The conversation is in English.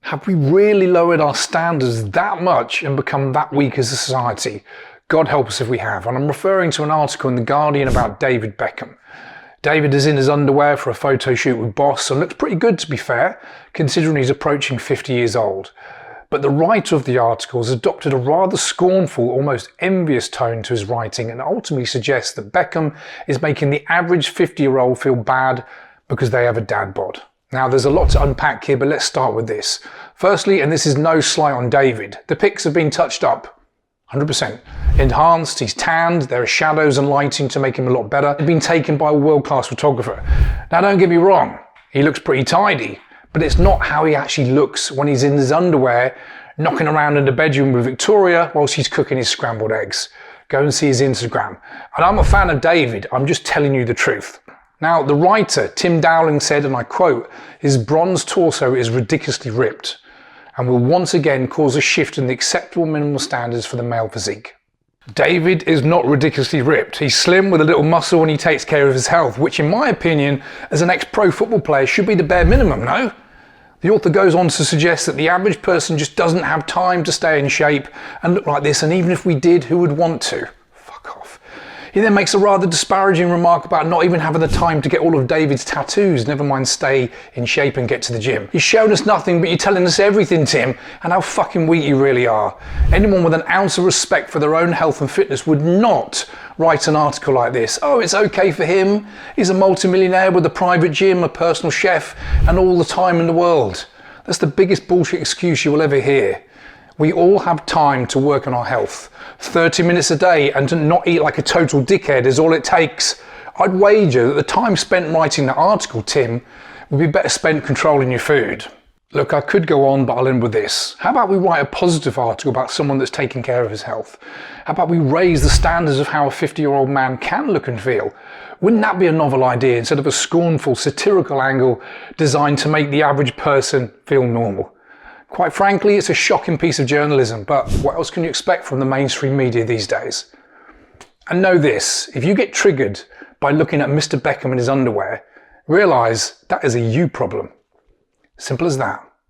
Have we really lowered our standards that much and become that weak as a society? God help us if we have. And I'm referring to an article in The Guardian about David Beckham. David is in his underwear for a photo shoot with Boss and looks pretty good, to be fair, considering he's approaching 50 years old. But the writer of the article has adopted a rather scornful, almost envious tone to his writing and ultimately suggests that Beckham is making the average 50-year-old feel bad because they have a dad bod. Now, there's a lot to unpack here, but let's start with this. Firstly, and this is no slight on David, the pics have been touched up. 100%. Enhanced, he's tanned, there are shadows and lighting to make him a lot better. They've been taken by a world-class photographer. Now, don't get me wrong, he looks pretty tidy, but it's not how he actually looks when he's in his underwear, knocking around in the bedroom with Victoria whilst he's cooking his scrambled eggs. Go and see his Instagram. And I'm a fan of David, I'm just telling you the truth. Now, the writer, Tim Dowling, said, and I quote, his bronze torso is ridiculously ripped and will once again cause a shift in the acceptable minimal standards for the male physique. David is not ridiculously ripped. He's slim with a little muscle and he takes care of his health, which in my opinion, as an ex-pro football player, should be the bare minimum, no? The author goes on to suggest that the average person just doesn't have time to stay in shape and look like this, and even if we did, who would want to? Fuck off. He then makes a rather disparaging remark about not even having the time to get all of David's tattoos, never mind stay in shape and get to the gym. You've shown us nothing, but you're telling us everything, Tim, and how fucking weak you really are. Anyone with an ounce of respect for their own health and fitness would not write an article like this. Oh, it's okay for him. He's a multimillionaire with a private gym, a personal chef, and all the time in the world. That's the biggest bullshit excuse you will ever hear. We all have time to work on our health. 30 minutes a day and to not eat like a total dickhead is all it takes. I'd wager that the time spent writing that article, Tim, would be better spent controlling your food. Look, I could go on, but I'll end with this. How about we write a positive article about someone that's taking care of his health? How about we raise the standards of how a 50-year-old man can look and feel? Wouldn't that be a novel idea instead of a scornful, satirical angle designed to make the average person feel normal? Quite frankly, it's a shocking piece of journalism, but what else can you expect from the mainstream media these days? And know this, if you get triggered by looking at Mr. Beckham in his underwear, realise that is a you problem. Simple as that.